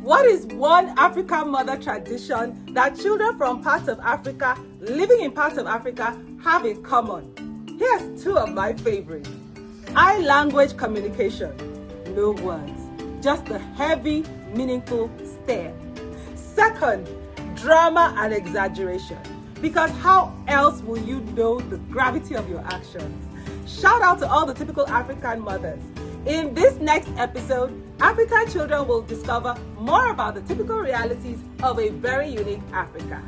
What is one African mother tradition that children from parts of Africa, living in parts of Africa, have in common? Here's two of my favorites. Eye language communication. No words, just the heavy, meaningful stare. Second, drama and exaggeration. Because how else will you know the gravity of your actions? Shout out to all the typical African mothers. In this next episode, African children will discover more about the typical realities of a very unique Africa.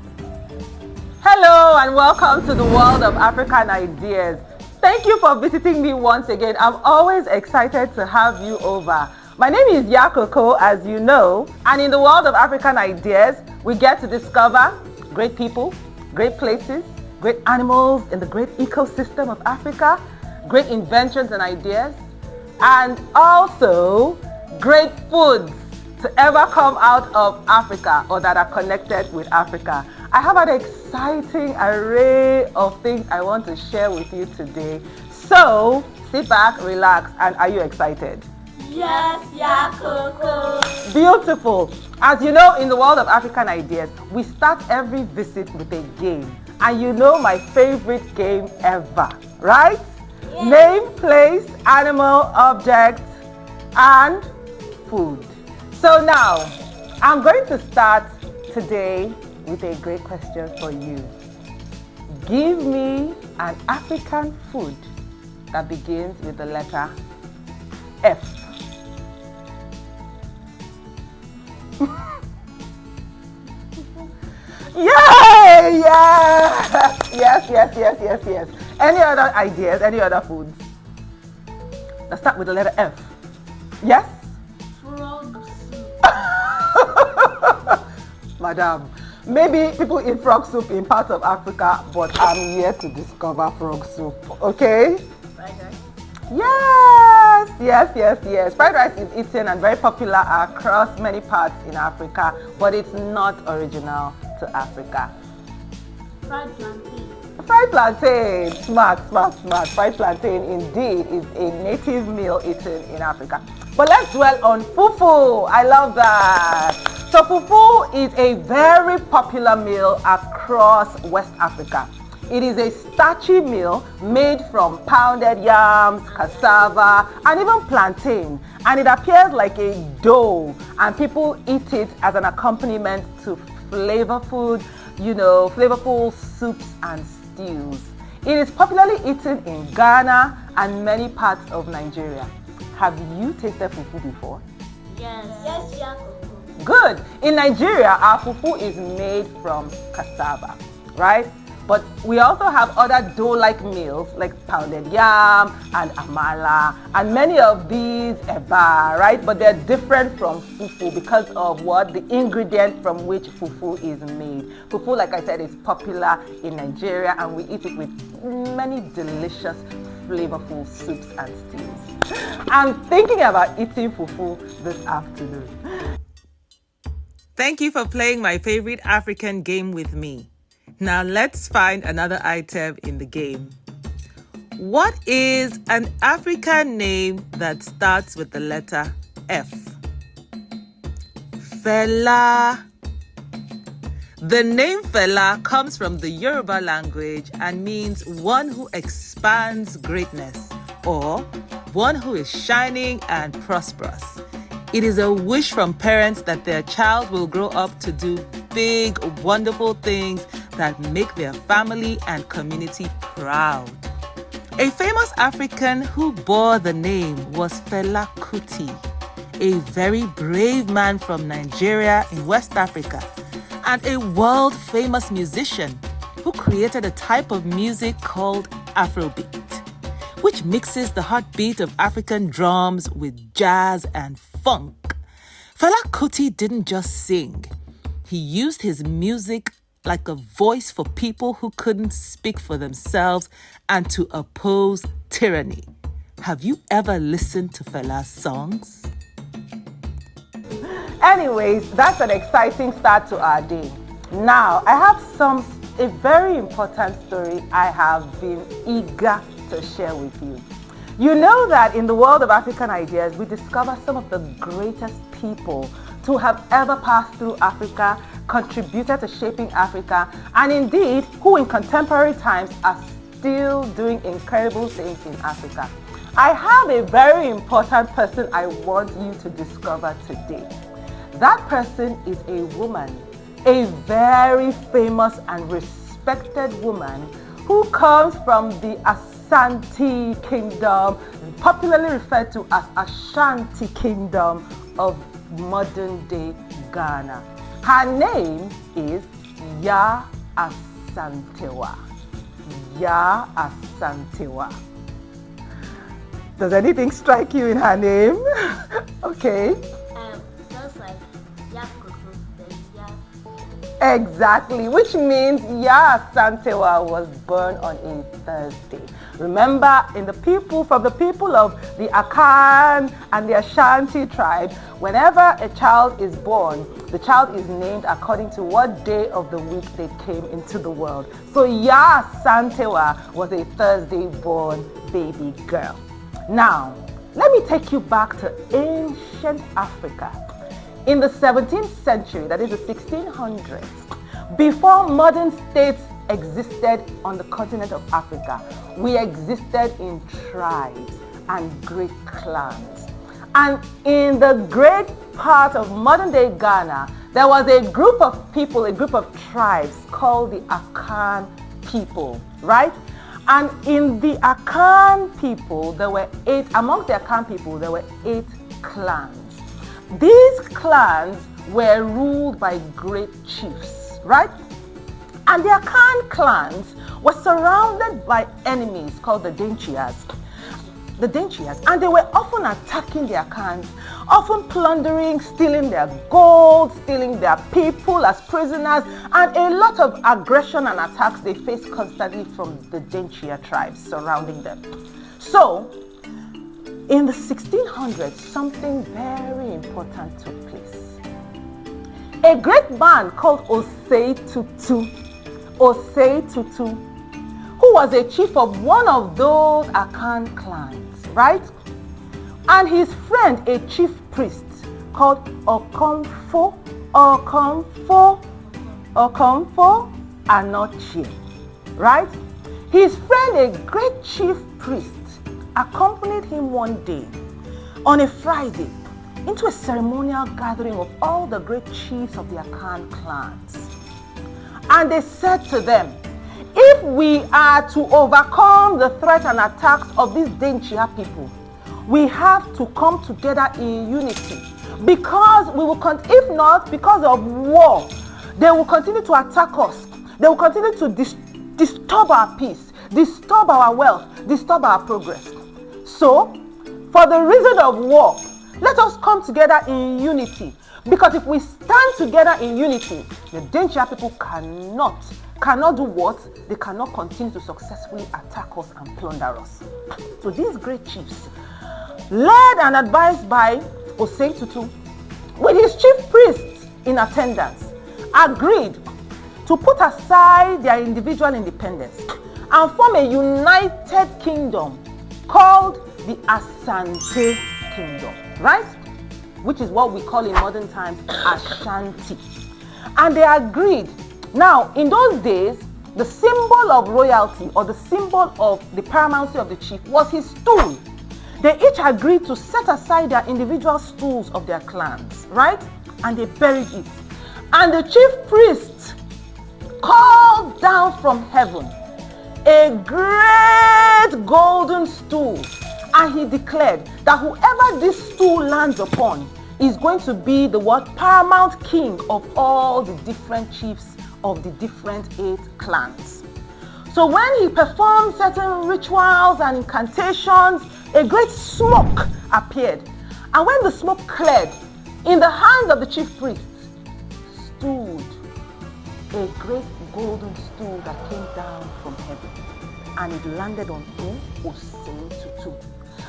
Hello and welcome to the world of African ideas. Thank you for visiting me once again. I'm always excited to have you over. My name is Yaa Koko, as you know, and in the world of African ideas, we get to discover great people, great places, great animals in the great ecosystem of Africa, great inventions and ideas, and also great foods to ever come out of Africa or that are connected with Africa. I have an exciting array of things I want to share with you today. So sit back, relax, and are you excited? Yes, Yaa Koko. Beautiful. As you know, in the world of African ideas, we start every visit with a game. And you know my favorite game ever, right? Yes. Name, place, animal, object, and food. So now, I'm going to start today with a great question for you. Give me an African food that begins with the letter F. Yay! Yes. Any other ideas? Any other foods? Let's start with the letter F. Yes? Frog soup. Madam, maybe people eat frog soup in parts of Africa, but I'm here to discover frog soup, okay? Fried rice. Yes. Fried rice is eaten and very popular across many parts in Africa, but it's not original to Africa. Fried plantain. Fried plantain, smart. Fried plantain indeed is a native meal eaten in Africa. But let's dwell on fufu. I love that. So fufu is a very popular meal across West Africa. It is a starchy meal made from pounded yams, cassava, and even plantain. And it appears like a dough, and people eat it as an accompaniment to flavorful soups and stews. It is popularly eaten in Ghana and many parts of Nigeria. Have you tasted fufu before? Yes, Yaa Koko. Good. In Nigeria, our fufu is made from cassava, right? But we also have other dough-like meals like pounded yam and amala, and many of these eba, right? But they're different from fufu because of what? The ingredient from which fufu is made. Fufu, like I said, is popular in Nigeria, and we eat it with many delicious, flavorful soups and stews. I'm thinking about eating fufu this afternoon. Thank you for playing my favorite African game with me. Now let's find another item in the game. What is an African name that starts with the letter F? Fela. The name Fela comes from the Yoruba language and means one who expands greatness or one who is shining and prosperous. It is a wish from parents that their child will grow up to do big, wonderful things that make their family and community proud. A famous African who bore the name was Fela Kuti, a very brave man from Nigeria in West Africa, and a world-famous musician who created a type of music called Afrobeat, which mixes the heartbeat of African drums with jazz and funk. Fela Kuti didn't just sing. He used his music like a voice for people who couldn't speak for themselves and to oppose tyranny. Have you ever listened to Fela's songs? Anyways, that's an exciting start to our day. Now, I have a very important story I have been eager to share with you. You know that in the world of African ideas, we discover some of the greatest people to have ever passed through Africa, contributed to shaping Africa, and indeed who in contemporary times are still doing incredible things in Africa. I have a very important person I want you to discover today. That person is a woman, a very famous and respected woman who comes from the Ashanti Kingdom, popularly referred to as Ashanti Kingdom of modern day Ghana. Her name is Yaa Asantewaa. Yaa Asantewaa. Does anything strike you in her name? Okay. Just like Yaa Koko, then Yaa. Exactly, which means Yaa Asantewaa was born on a Thursday. Remember, from the people of the Akan and the Ashanti tribe, whenever a child is born, the child is named according to what day of the week they came into the world. So Yaa Asantewaa was a Thursday-born baby girl. Now, let me take you back to ancient Africa. In the 17th century, that is the 1600s, before modern states existed on the continent of Africa, we existed in tribes and great clans. And in the great part of modern day Ghana, there was a group of people, a group of tribes called the Akan people, right? And in the Akan people, amongst the Akan people, there were 8 clans. These clans were ruled by great chiefs, right? And the Akan clans were surrounded by enemies called the Denchias, and they were often attacking the Akans, often plundering, stealing their gold, stealing their people as prisoners, and a lot of aggression and attacks they faced constantly from the Denchia tribes surrounding them. So, in the 1600s, something very important took place. A great man called Osei Tutu, who was a chief of one of those Akan clans, right? And his friend, a chief priest called Okomfo Anochie, right? His friend, a great chief priest, accompanied him one day on a Friday into a ceremonial gathering of all the great chiefs of the Akan clans. And they said to them, if we are to overcome the threat and attacks of these Denchia people, we have to come together in unity, because if not, because of war, they will continue to attack us. They will continue to disturb our peace, disturb our wealth, disturb our progress. So, for the reason of war, let us come together in unity, because if we stand together in unity, the Denchia people cannot do what? They cannot continue to successfully attack us and plunder us. So these great chiefs, led and advised by Osei Tutu, with his chief priests in attendance, agreed to put aside their individual independence and form a united kingdom called the Asante Kingdom, right? Which is what we call in modern times Ashanti. And they agreed. Now, in those days, the symbol of royalty, or the symbol of the paramountcy of the chief, was his stool. They each agreed to set aside their individual stools of their clans, right? And they buried it. And the chief priest called down from heaven a great golden stool, and he declared that whoever this stool lands upon is going to be the paramount king of all the different chiefs of the different 8 clans. So when he performed certain rituals and incantations, a great smoke appeared. And when the smoke cleared, in the hands of the chief priest stood a great golden stool that came down from heaven. And it landed on Osei Tutu.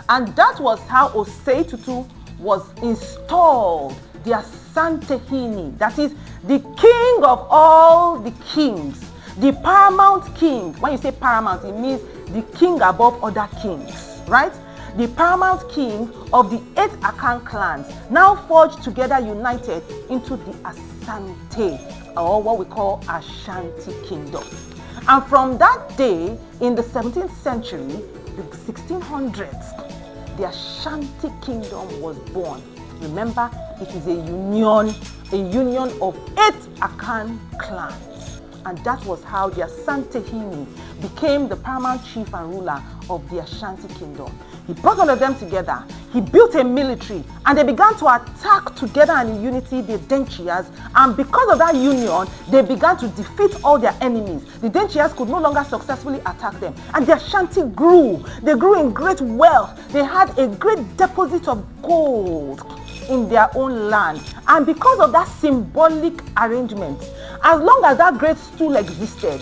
And that was how Osei Tutu was installed, the Asantehini, that is the king of all the kings, the paramount king. When you say paramount, it means the king above other kings, right? the paramount king of the 8 Akan clans, now forged together, united into the Asante, or what we call Ashanti Kingdom. And from that day, in the 17th century, the 1600s, the Ashanti Kingdom was born. Remember, it is a union of 8 Akan clans. And that was how the Asantehene became the paramount chief and ruler of the Ashanti Kingdom. He brought all of them together. He built a military, and they began to attack together and in unity the Denchias. And because of that union, they began to defeat all their enemies. The Denchias could no longer successfully attack them. And the Ashanti grew. They grew in great wealth. They had a great deposit of gold in their own land. And because of that symbolic arrangement, as long as that great stool existed,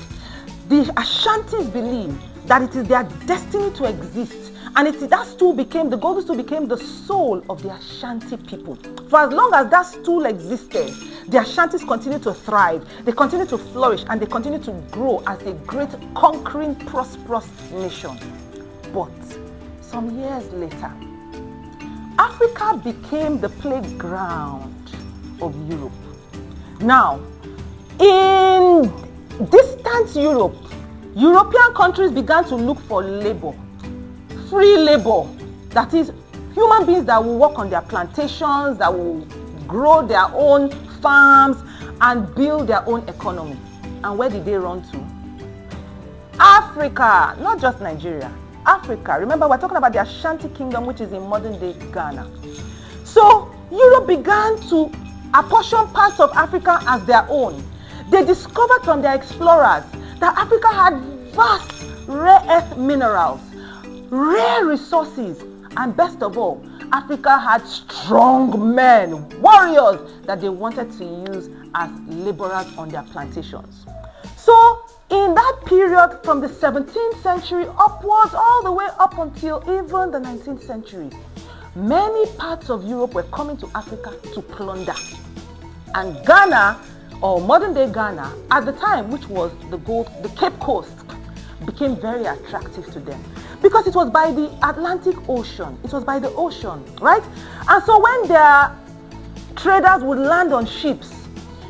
the Ashantis believed that it is their destiny to exist. And that stool became, the golden stool became the soul of the Ashanti people. For as long as that stool existed, the Ashantis continued to thrive, they continued to flourish, and they continued to grow as a great, conquering, prosperous nation. But some years later, Africa became the playground of Europe. Now, in distant Europe, European countries began to look for labor, free labor, that is, human beings that will work on their plantations, that will grow their own farms and build their own economy. And where did they run to? Africa, not just Nigeria, Africa. Remember, we're talking about the Ashanti Kingdom, which is in modern-day Ghana. So Europe began to apportion parts of Africa as their own. They discovered from their explorers that Africa had vast rare earth minerals, rare resources, and best of all, Africa had strong men, warriors that they wanted to use as laborers on their plantations. So in that period, from the 17th century upwards, all the way up until even the 19th century, many parts of Europe were coming to Africa to plunder. And Ghana, or modern-day Ghana, at the time, which was the Cape Coast, became very attractive to them because it was by the Atlantic Ocean. It was by the ocean, right? And so when their traders would land on ships,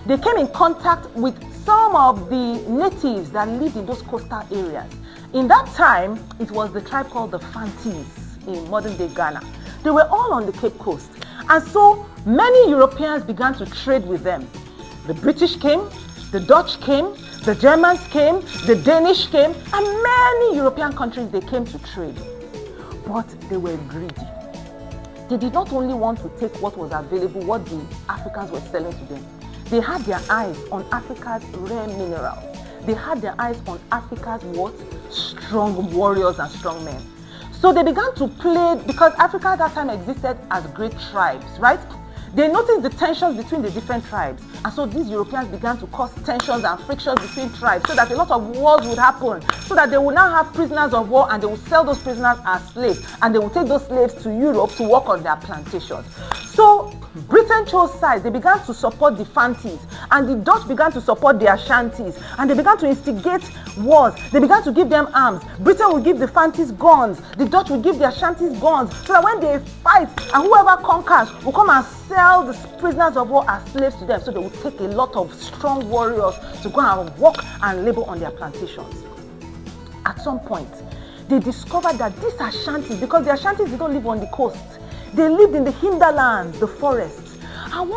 they came in contact with some of the natives that lived in those coastal areas. In that time, it was the tribe called the Fantis in modern-day Ghana. They were all on the Cape Coast. And so many Europeans began to trade with them. The British came, the Dutch came, the Germans came, the Danish came, and many European countries, they came to trade. But they were greedy. They did not only want to take what was available, what the Africans were selling to them. They had their eyes on Africa's rare minerals. They had their eyes on Africa's what? Strong warriors and strong men. So they began to play, because Africa at that time existed as great tribes, right? They noticed the tensions between the different tribes. And so these Europeans began to cause tensions and frictions between tribes so that a lot of wars would happen, so that they would now have prisoners of war and they would sell those prisoners as slaves, and they would take those slaves to Europe to work on their plantations. So Britain chose sides. They began to support the Fantis, and the Dutch began to support the Ashantis, and they began to instigate wars. They began to give them arms. Britain would give the Fantis guns, the Dutch would give the Ashantis guns, so that when they fight and whoever conquers will come and sell the prisoners of war as slaves to them, so they would take a lot of strong warriors to go and work and labor on their plantations. At some point, they discovered that these Ashantis, because the Ashantis did not live on the coast, they lived in the hinterlands, the forests. And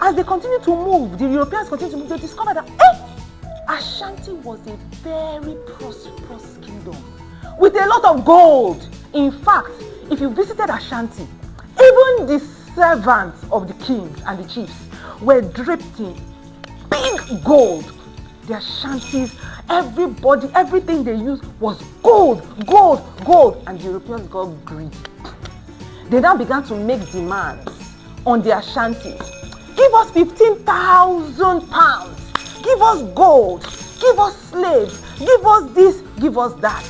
as they continued to move, the Europeans continued to move, they discovered that Ashanti was a very prosperous kingdom with a lot of gold. In fact, if you visited Ashanti, even the servants of the kings and the chiefs were draped in big gold. The Ashantis, everybody, everything they used was gold, gold, gold. And the Europeans got greedy. They now began to make demands on the Ashantis. Give us 15,000 pounds. Give us gold. Give us slaves. Give us this. Give us that.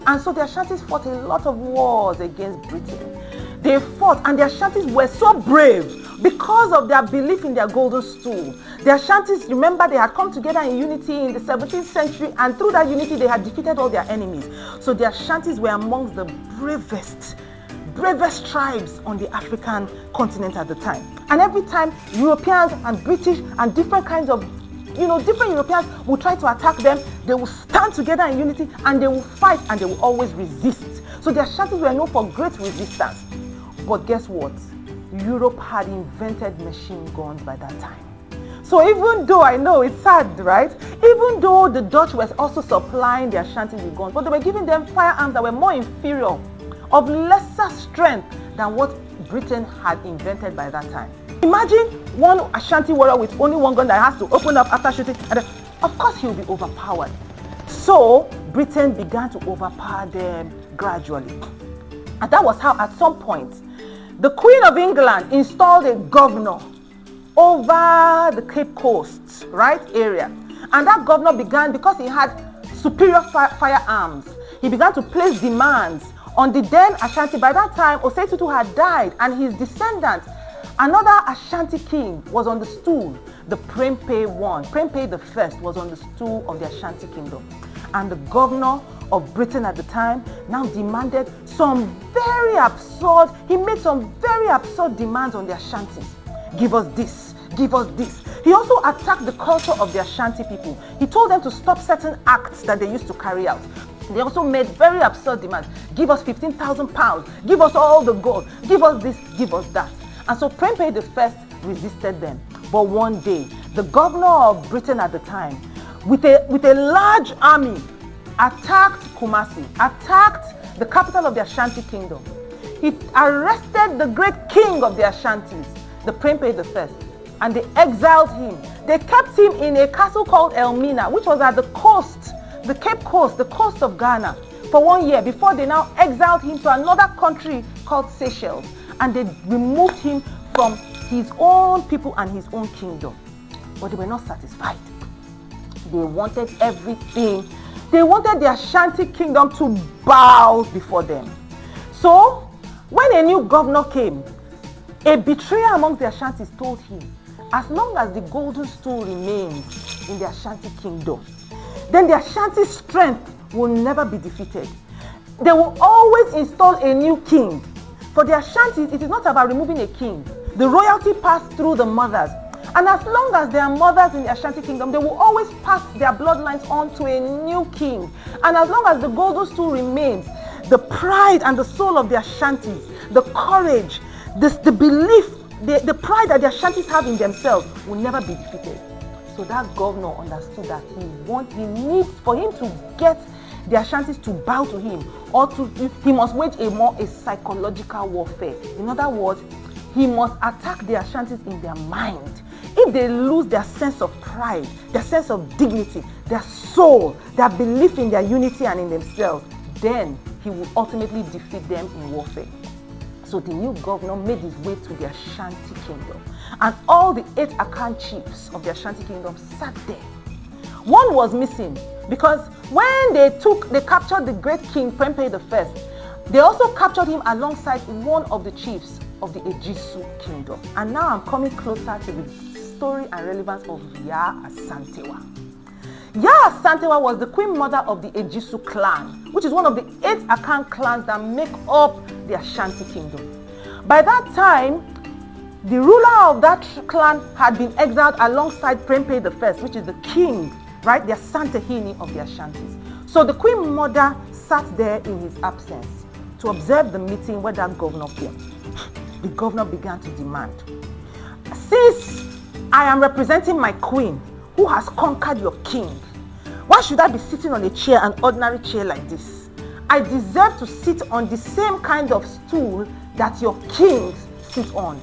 And so the Ashantis fought a lot of wars against Britain. They fought, and the Ashantis were so brave. because of their belief in their golden stool. The Ashantis, remember, they had come together in unity in the 17th century, and through that unity they had defeated all their enemies. So the Ashantis were amongst the bravest tribes on the African continent at the time. And every time Europeans and British and different kinds of different Europeans will try to attack them, they will stand together in unity and they will fight and they will always resist. So the Ashantis were known for great resistance. But guess what? Europe had invented machine guns by that time. So even though, I know it's sad, right? Even though the Dutch were also supplying the Ashantis with guns, but they were giving them firearms that were more inferior, of lesser strength than what Britain had invented by that time. Imagine one Ashanti warrior with only one gun that has to open up after shooting, and then, of course he will be overpowered. So Britain began to overpower them gradually. And that was how at some point the Queen of England installed a governor over the Cape Coast, right, area. And that governor began, because he had superior firearms, he began to place demands on the then Ashanti. By that time, Osei Tutu had died, and his descendant, another Ashanti king, was on the stool. The Prempeh I, was on the stool of the Ashanti kingdom. And the governor of Britain at the time now demanded some very absurd, he made some very absurd demands on the Ashantis. Give us this, give us this. He also attacked the culture of the Ashanti people. He told them to stop certain acts that they used to carry out. They also made very absurd demands. Give us 15,000 pounds. Give us all the gold. Give us this, give us that. And so Prempeh I resisted them. But one day, the governor of Britain at the time, with a large army, attacked Kumasi, attacked the capital of the Ashanti kingdom. He arrested the great king of the Ashantis, the Prempeh I, and they exiled him. They kept him in a castle called Elmina, which was at the coast, the Cape Coast, the coast of Ghana, for 1 year, before they now exiled him to another country called Seychelles. And they removed him from his own people and his own kingdom. But they were not satisfied. They wanted everything. They wanted the Ashanti kingdom to bow before them. So, when a new governor came, a betrayer amongst the Ashantis told him, as long as the golden stool remains in the Ashanti kingdom, then the Ashanti strength will never be defeated. They will always install a new king. For the Ashantis, it is not about removing a king. The royalty passed through the mothers. And as long as there are mothers in the Ashanti kingdom, they will always pass their bloodlines on to a new king. And as long as the golden stool remains, the pride and the soul of the Ashantis, the courage, the belief, the pride that the Ashantis have in themselves will never be defeated. So that governor understood that he needs, for him to get the Ashantis to bow to him, he must wage a psychological warfare. In other words, he must attack the Ashantis in their mind. If they lose their sense of pride, their sense of dignity, their soul, their belief in their unity and in themselves, then he will ultimately defeat them in warfare. So the new governor made his way to the Ashanti kingdom, and all the 8 Akan chiefs of the Ashanti kingdom sat there. One was missing, because when they captured the great king Prempeh I, they also captured him alongside one of the chiefs of the Ejisu kingdom. And now I'm coming closer to the story and relevance of Yaa Asantewaa. Yaa Asantewaa was the queen mother of the Ejisu clan, which is one of the 8 Akan clans that make up the Ashanti kingdom. By that time, the ruler of that clan had been exiled alongside Prempeh I, which is the king, right, the Asantehene of the Ashantis. So the queen mother sat there in his absence to observe the meeting where that governor came. The governor began to demand, since I am representing my queen who has conquered your king, why should I be sitting on a chair, an ordinary chair like this? I deserve to sit on the same kind of stool that your kings sit on.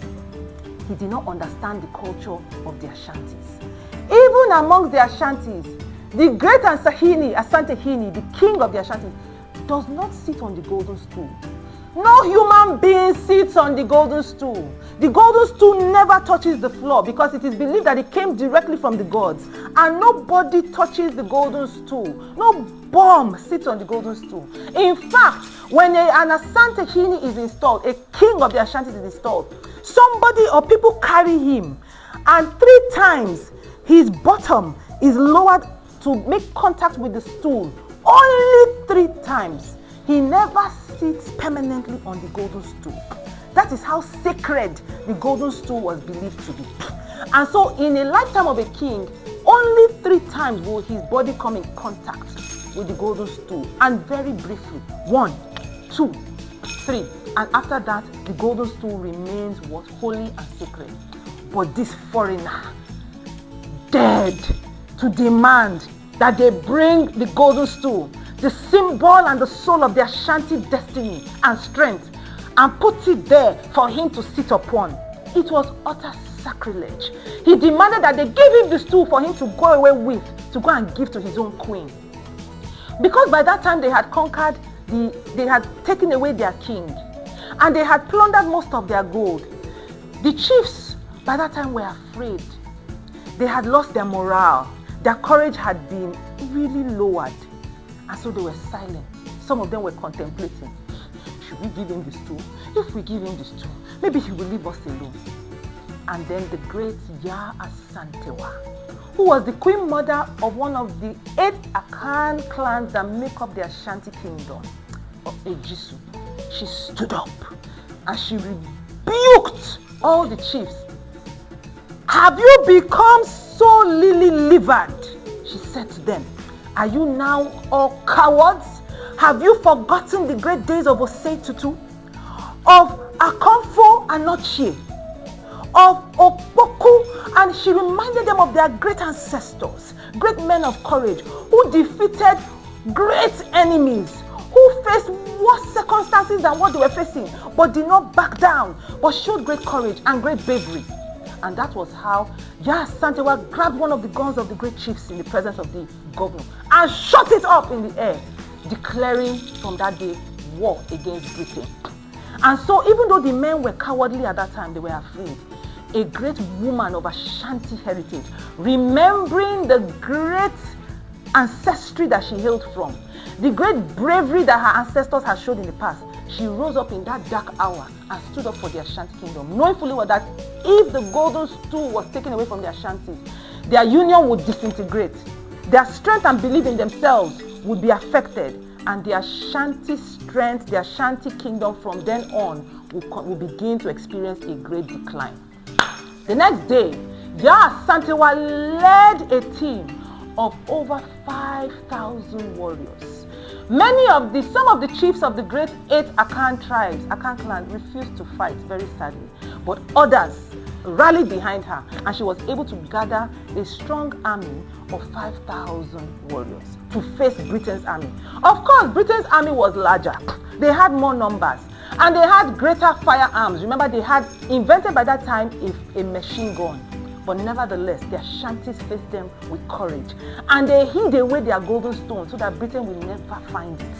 He did not understand the culture of the Ashantis. Even amongst the Ashantis, the great Asantehene, the king of the Ashantis, does not sit on the golden stool. No human being sits on the golden stool. The golden stool never touches the floor because it is believed that it came directly from the gods. And nobody touches the golden stool. No bomb sits on the golden stool. In fact, when an Asante is installed, a king of the Ashantis is installed, somebody or people carry him, and 3 times his bottom is lowered to make contact with the stool. Only 3 times. He never sits permanently on the golden stool. That is how sacred the golden stool was believed to be. And so in a lifetime of a king, only 3 times will his body come in contact with the golden stool. And very briefly, 1, 2, 3. And after that, the golden stool remains what? Holy and sacred. But this foreigner dared to demand that they bring the golden stool, the symbol and the soul of their Ashanti destiny and strength, and put it there for him to sit upon. It was utter sacrilege. He demanded that they give him the stool for him to go away with, to go and give to his own queen. Because by that time they had conquered, they had taken away their king, and they had plundered most of their gold. The chiefs by that time were afraid. They had lost their morale. Their courage had been really lowered. And so they were silent. Some of them were contemplating. Should we give him the stool? If we give him the stool, maybe he will leave us alone. And then the great Yaa Asantewaa, who was the queen mother of one of the 8 Akan clans that make up the Ashanti kingdom of Ejisu, she stood up and she rebuked all the chiefs. Have you become so lily-livered? She said to them. Are you now all cowards? Have you forgotten the great days of Osei Tutu? Of Akonfo and Nochie? Of Opoku? And she reminded them of their great ancestors, great men of courage, who defeated great enemies, who faced worse circumstances than what they were facing, but did not back down, but showed great courage and great bravery. And that was how Yaa Asantewaa grabbed one of the guns of the great chiefs in the presence of the governor and shot it up in the air, declaring from that day war against Britain. And so even though the men were cowardly at that time, they were afraid. A great woman of Ashanti heritage, remembering the great ancestry that she hailed from, the great bravery that her ancestors had showed in the past, she rose up in that dark hour and stood up for the Ashanti kingdom, knowing fully well that if the golden stool was taken away from the Ashantis, their union would disintegrate, their strength and belief in themselves would be affected, and the Ashanti strength, the Ashanti kingdom from then on will begin to experience a great decline. The next day, Yaa Asantewaa led a team of over 5,000 warriors. Some of the chiefs of the great 8 Akan tribes, Akan clan, refused to fight, very sadly. But others rallied behind her, and she was able to gather a strong army of 5,000 warriors to face Britain's army. Of course, Britain's army was larger. They had more numbers, and they had greater firearms. Remember, they had invented by that time a machine gun. But nevertheless, the Ashantis faced them with courage, and they hid away their golden stone so that Britain will never find it.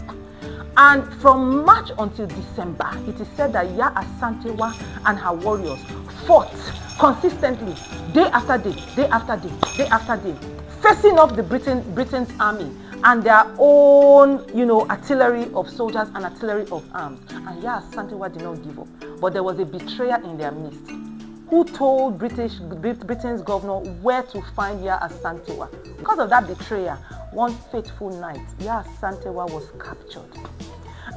And from March until December, it is said that Yaa Asantewaa and her warriors fought consistently, day after day, day after day, day after day, facing off the Britain's army and their own, artillery of soldiers and artillery of arms. And Yaa Asantewaa did not give up, but there was a betrayer in their midst, who told Britain's governor where to find Yaa Asantewaa. Because of that betrayal, one fateful night, Yaa Asantewaa was captured.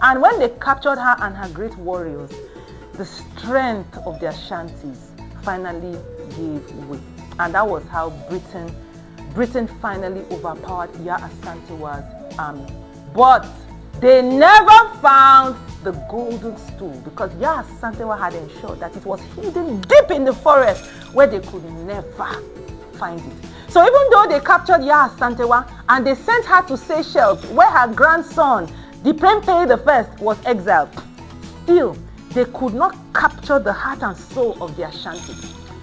And when they captured her and her great warriors, the strength of the Ashantis finally gave way. And that was how Britain finally overpowered Yaa Asantewaa's army. But they never found the golden stool because Yaa Asantewaa had ensured that it was hidden deep in the forest where they could never find it. So even though they captured Yaa Asantewaa and they sent her to Seychelles, where her grandson, the Prempe I, was exiled, still they could not capture the heart and soul of the Ashanti,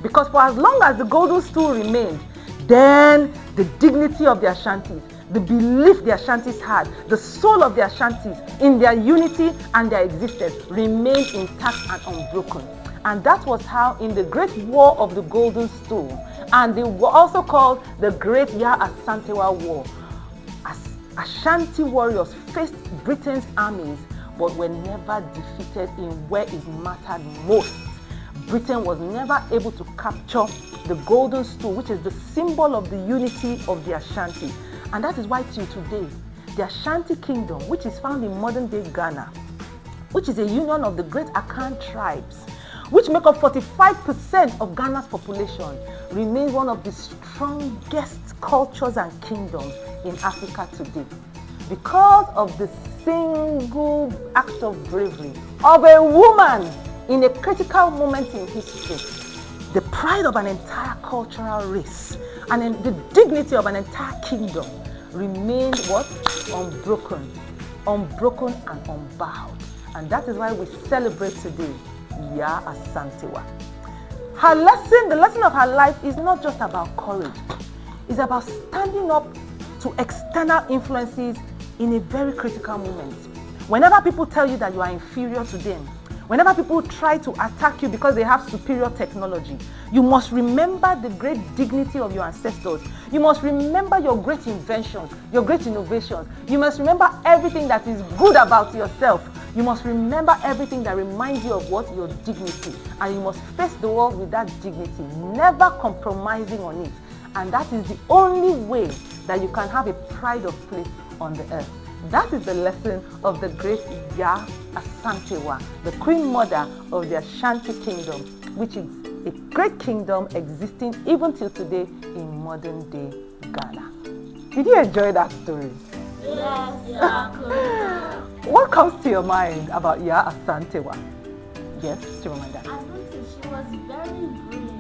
because for as long as the golden stool remained, then the dignity of the Ashantis, the belief the Ashantis had, the soul of the Ashantis in their unity and their existence remained intact and unbroken. And that was how in the Great War of the Golden Stool, and they were also called the Great Yaa Asantewaa War, Ashanti warriors faced Britain's armies but were never defeated in where it mattered most. Britain was never able to capture the Golden Stool, which is the symbol of the unity of the Ashanti. And that is why till today, the Ashanti Kingdom, which is found in modern-day Ghana, which is a union of the great Akan tribes, which make up 45% of Ghana's population, remains one of the strongest cultures and kingdoms in Africa today. Because of the single act of bravery of a woman in a critical moment in history, the pride of an entire cultural race and the dignity of an entire kingdom remained what? Unbroken and unbowed. And that is why we celebrate today Yaa Asantewaa. Her lesson, the lesson of her life is not just about courage. It's about standing up to external influences in a very critical moment. Whenever people tell you that you are inferior to them, whenever people try to attack you because they have superior technology, you must remember the great dignity of your ancestors. You must remember your great inventions, your great innovations. You must remember everything that is good about yourself. You must remember everything that reminds you of what? Your dignity. And you must face the world with that dignity, never compromising on it. And that is the only way that you can have a pride of place on the earth. That is the lesson of the great Yaa Asantewaa, the Queen Mother of the Ashanti Kingdom, which is a great kingdom existing even till today in modern day Ghana. Did you enjoy that story? Yes, Yaa Koko. What comes to your mind about Yaa Asantewaa? Yes, Chimamanda. I noticed she was very brave.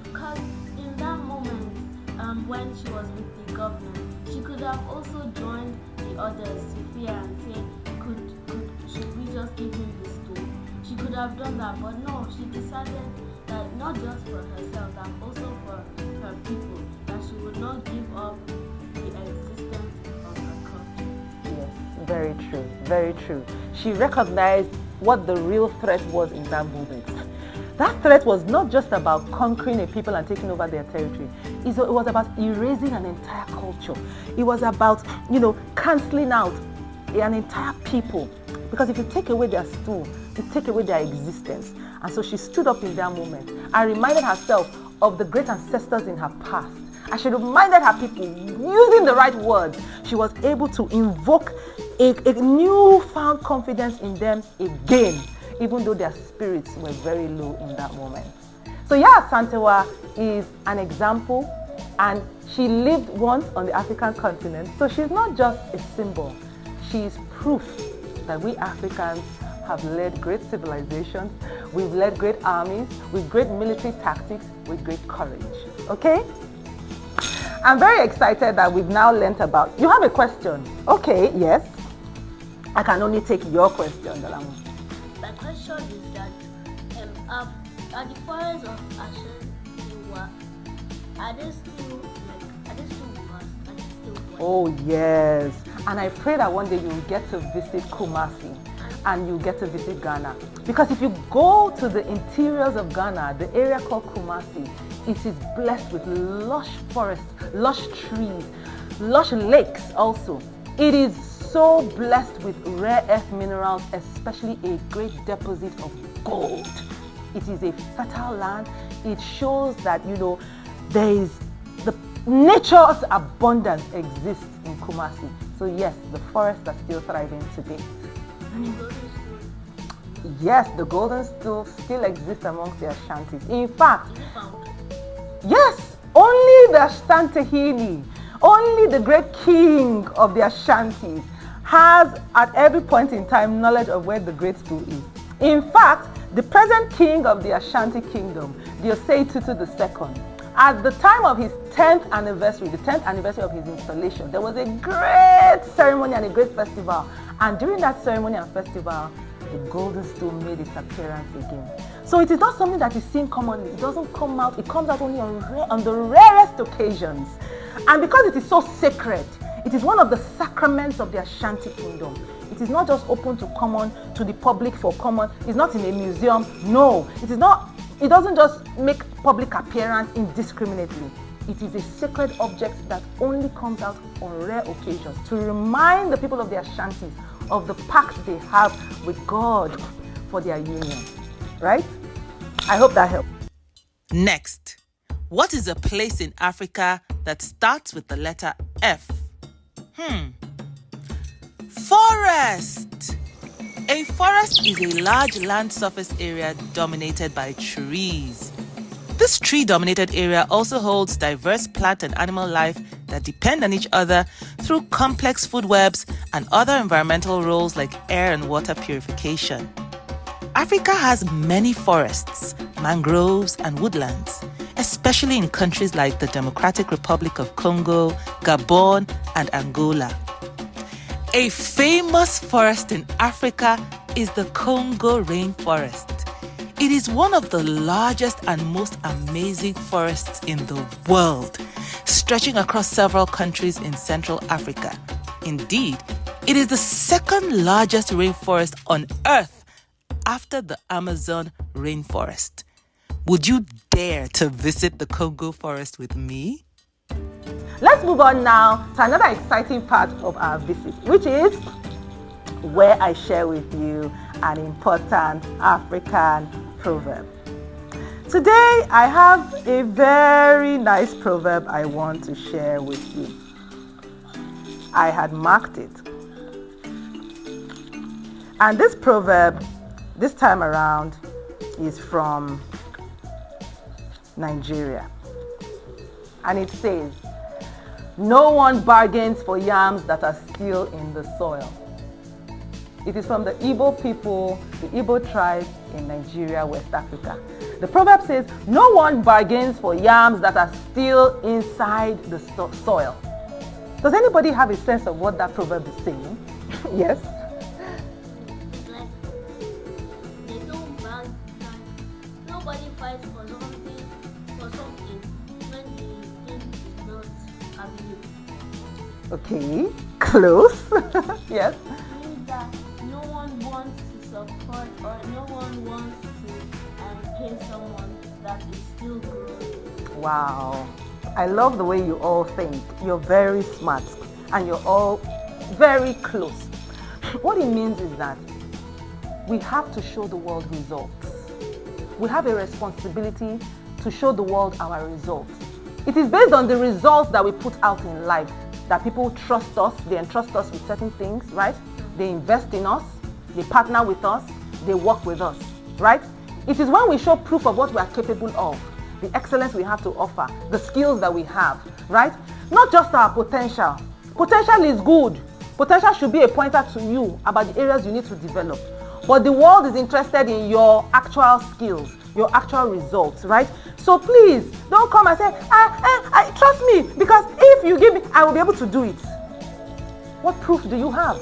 Because in that moment, when she was with the governor, she could have also joined the others to fear and say, should we just give him the stool? She could have done that, but no, she decided that not just for herself, but also for her people, that she would not give up the existence of her culture. Yes, very true, very true. She recognized what the real threat was in that moment. That threat was not just about conquering a people and taking over their territory. It was about erasing an entire culture. It was about, canceling out an entire people. Because if you take away their stool, you take away their existence. And so she stood up in that moment and reminded herself of the great ancestors in her past. And she reminded her people, using the right words, she was able to invoke a newfound confidence in them again, even though their spirits were very low in that moment. So Yaa Asantewaa is an example, and she lived once on the African continent. So she's not just a symbol, she's proof that we Africans have led great civilizations, we've led great armies, with great military tactics, with great courage. Okay? I'm very excited that we've now learnt about. You have a question? Okay, yes. I can only take your question, Dalamu. My question is that are the forests of Ashanti, are they still vast? Are they still wide? Oh yes, and I pray that one day you'll get to visit Kumasi and you'll get to visit Ghana. Because if you go to the interiors of Ghana, the area called Kumasi, it is blessed with lush forests, lush trees, lush lakes also. It is so blessed with rare earth minerals, especially a great deposit of gold. It is a fertile land. It shows that, there is the nature's abundance exists in Kumasi. So yes, the forests are still thriving today. And the golden stool? Yes, the golden stool still exists amongst the Ashantis. In fact, Is it found? yes, only the Asantehene, only the great king of the Ashantis has at every point in time knowledge of where the great stool is. In fact, the present king of the Ashanti kingdom, the Osei Tutu II, at the time of his 10th anniversary, the 10th anniversary of his installation, there was a great ceremony and a great festival. And during that ceremony and festival, the golden stool made its appearance again. So it is not something that is seen commonly. It doesn't come out. It comes out only on the rarest occasions. And because it is so sacred, It is one of the sacraments of the Ashanti kingdom. It is not just open to the public for common. It's not in a museum. No, it is not. It doesn't just make public appearance indiscriminately. It is a sacred object that only comes out on rare occasions to remind the people of the Ashantis of the pact they have with God for their union. Right? I hope that helped. Next, what is a place in Africa that starts with the letter F? Forest! A forest is a large land surface area dominated by trees. This tree-dominated area also holds diverse plant and animal life that depend on each other through complex food webs and other environmental roles like air and water purification. Africa has many forests, mangroves, and woodlands, especially in countries like the Democratic Republic of Congo, Gabon, and Angola. A famous forest in Africa is the Congo rainforest. It is one of the largest and most amazing forests in the world, stretching across several countries in Central Africa. Indeed, it is the second largest rainforest on Earth after the Amazon rainforest. Would you dare to visit the Congo forest with me? Let's move on now to another exciting part of our visit, which is where I share with you an important African proverb. Today, I have a very nice proverb I want to share with you. I had marked it. And this proverb, this time around, is from Nigeria. And it says, "No one bargains for yams that are still in the soil." It is from the Igbo people, the Igbo tribe in Nigeria, West Africa. The proverb says, "No one bargains for yams that are still inside the soil." Does anybody have a sense of what that proverb is saying? Yes? It's like they don't brag, nobody fights for something when the thing is not available. Okay, close. Yes? It means that no one wants to support or no one wants to pay someone that is still growing. Wow. I love the way you all think. You're very smart and you're all very close. What it means is that we have to show the world results. We have a responsibility to show the world our results. It is based on the results that we put out in life that people trust us, they entrust us with certain things, right? They invest in us, they partner with us, they work with us, right? It is when we show proof of what we are capable of, the excellence we have to offer, the skills that we have, right? Not just our potential. Potential is good. Potential should be a pointer to you about the areas you need to develop. But the world is interested in your actual skills, your actual results, right? So please, don't come and say, trust me, because if you give me, I will be able to do it. What proof do you have?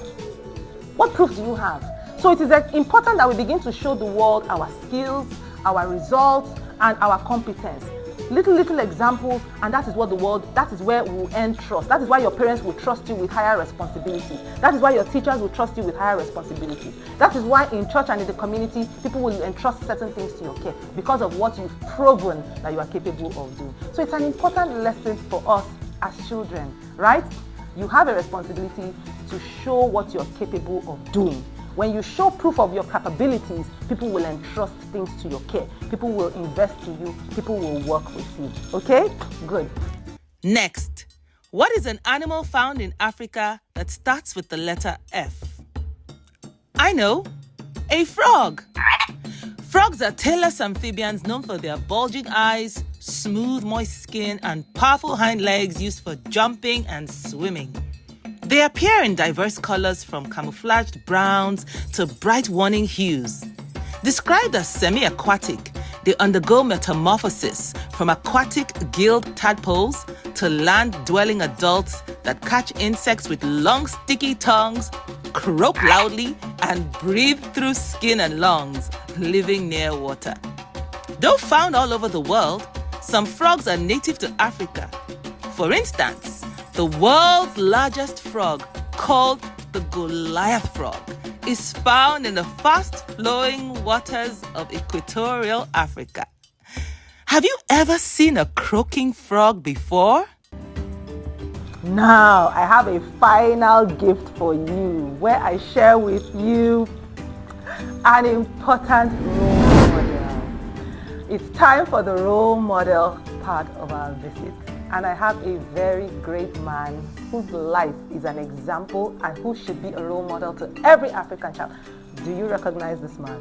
What proof do you have? So it is important that we begin to show the world our skills, our results, and our competence. Little examples, and that is what the world, that is where we will earn trust. That is why your parents will trust you with higher responsibilities. That is why your teachers will trust you with higher responsibilities. That is why in church and in the community, people will entrust certain things to your care because of what you've proven that you are capable of doing. So it's an important lesson for us as children, right? You have a responsibility to show what you're capable of doing. When you show proof of your capabilities, people will entrust things to your care. People will invest in you. People will work with you. Okay? Good. Next, what is an animal found in Africa that starts with the letter F? I know, a frog. Frogs are tailless amphibians known for their bulging eyes, smooth, moist skin, and powerful hind legs used for jumping and swimming. They appear in diverse colors from camouflaged browns to bright warning hues. Described as semi-aquatic, they undergo metamorphosis from aquatic gilled tadpoles to land-dwelling adults that catch insects with long, sticky tongues, croak loudly, and breathe through skin and lungs, living near water. Though found all over the world, some frogs are native to Africa. For instance, The world's largest frog, called the Goliath frog, is found in the fast-flowing waters of equatorial Africa. Have you ever seen a croaking frog before? Now, I have a final gift for you where I share with you an important role model. It's time for the role model part of our visit. And I have a very great man whose life is an example and who should be a role model to every African child. Do you recognize this man?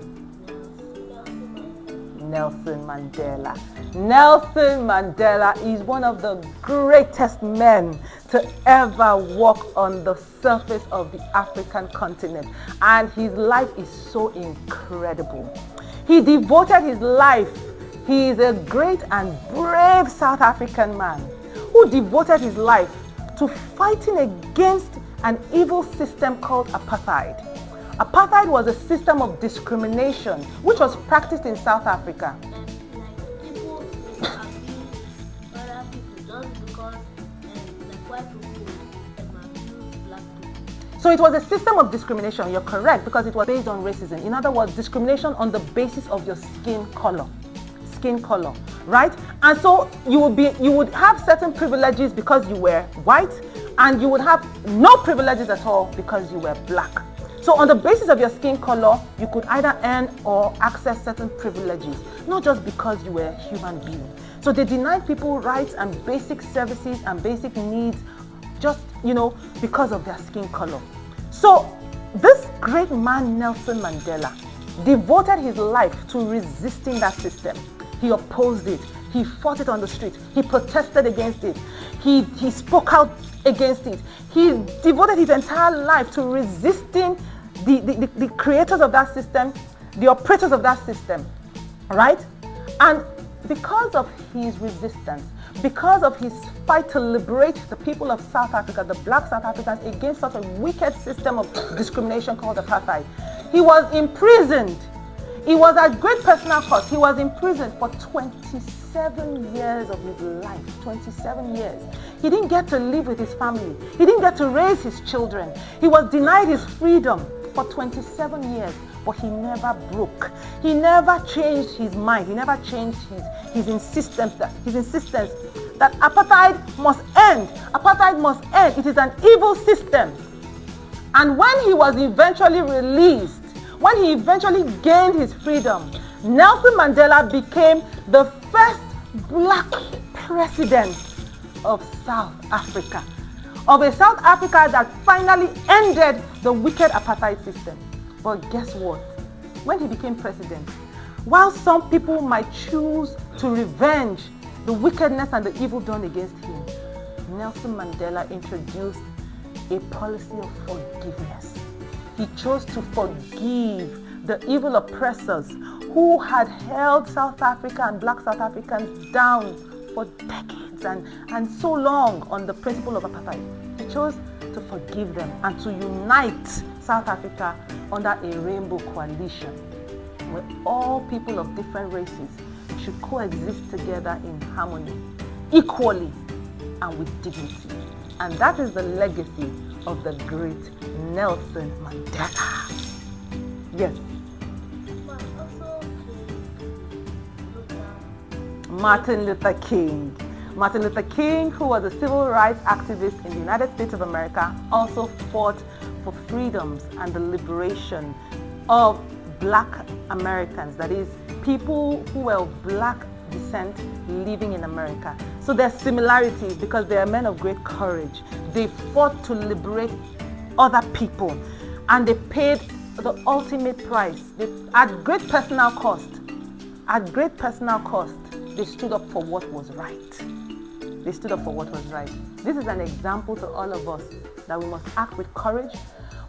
Nelson Mandela. Nelson Mandela is one of the greatest men to ever walk on the surface of the African continent. And his life is so incredible. He devoted his life. He is a great and brave South African man who devoted his life to fighting against an evil system called apartheid. Apartheid was a system of discrimination which was practiced in South Africa. People abuse other people just because white people abuse black people. So it was a system of discrimination, you're correct, because it was based on racism. In other words, discrimination on the basis of your skin color, right? And so you would have certain privileges because you were white, and you would have no privileges at all because you were black. So on the basis of your skin color, you could either earn or access certain privileges, not just because you were a human being. So they denied people rights and basic services and basic needs just, because of their skin color. So this great man, Nelson Mandela, devoted his life to resisting that system. He opposed it. He fought it on the street. He protested against it. He spoke out against it. He devoted his entire life to resisting the creators of that system, the operators of that system, right? And because of his resistance, because of his fight to liberate the people of South Africa, the black South Africans, against such a wicked system of discrimination called apartheid, he was imprisoned. It was at great personal cost. He was imprisoned for 27 years of his life. 27 years. He didn't get to live with his family. He didn't get to raise his children. He was denied his freedom for 27 years, but he never broke. He never changed his mind. He never changed his insistence that apartheid must end. Apartheid must end. It is an evil system. And when he was eventually released, when he eventually gained his freedom, Nelson Mandela became the first black president of South Africa. Of a South Africa that finally ended the wicked apartheid system. But guess what? When he became president, while some people might choose to revenge the wickedness and the evil done against him, Nelson Mandela introduced a policy of forgiveness. He chose to forgive the evil oppressors who had held South Africa and black South Africans down for decades and so long on the principle of apartheid. He chose to forgive them and to unite South Africa under a rainbow coalition where all people of different races should coexist together in harmony, equally and with dignity. And that is the legacy of the great Nelson Mandela. Yes. But also Martin Luther King. Martin Luther King, who was a civil rights activist in the United States of America, also fought for freedoms and the liberation of black Americans, that is, people who were of black descent living in America. So there are similarities because they are men of great courage. They fought to liberate other people and they paid the ultimate price. At great personal cost, they stood up for what was right. They stood up for what was right. This is an example to all of us that we must act with courage.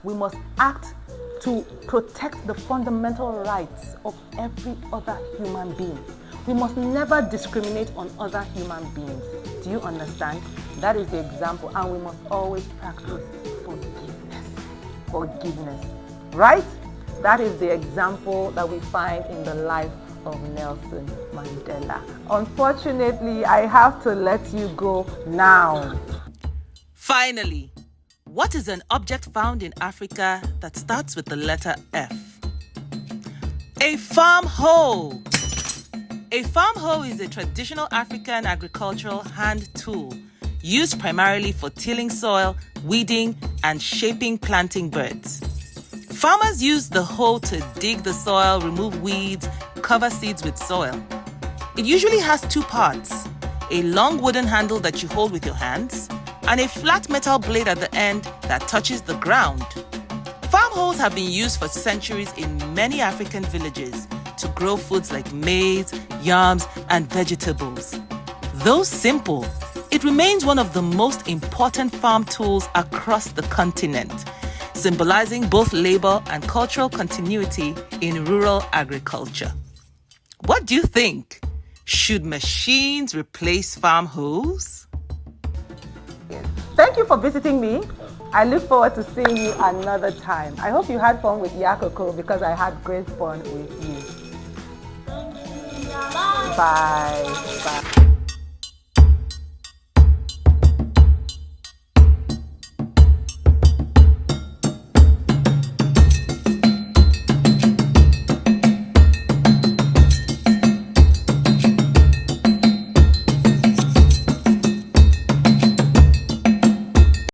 We must act to protect the fundamental rights of every other human being. We must never discriminate on other human beings. Do you understand? That is the example, and we must always practice forgiveness. Right? That is the example that we find in the life of Nelson Mandela. Unfortunately, I have to let you go now. Finally, what is an object found in Africa that starts with the letter F? A farm hoe. A farm hoe is a traditional African agricultural hand tool used primarily for tilling soil, weeding, and shaping planting beds. Farmers use the hoe to dig the soil, remove weeds, cover seeds with soil. It usually has two parts, a long wooden handle that you hold with your hands, and a flat metal blade at the end that touches the ground. Farm hoes have been used for centuries in many African villages to grow foods like maize, yams, and vegetables. Though simple, it remains one of the most important farm tools across the continent, symbolizing both labor and cultural continuity in rural agriculture. What do you think? Should machines replace farm hoes? Thank you for visiting me. I look forward to seeing you another time. I hope you had fun with Yaa Koko because I had great fun with you. Thank you. Bye. Bye. Bye.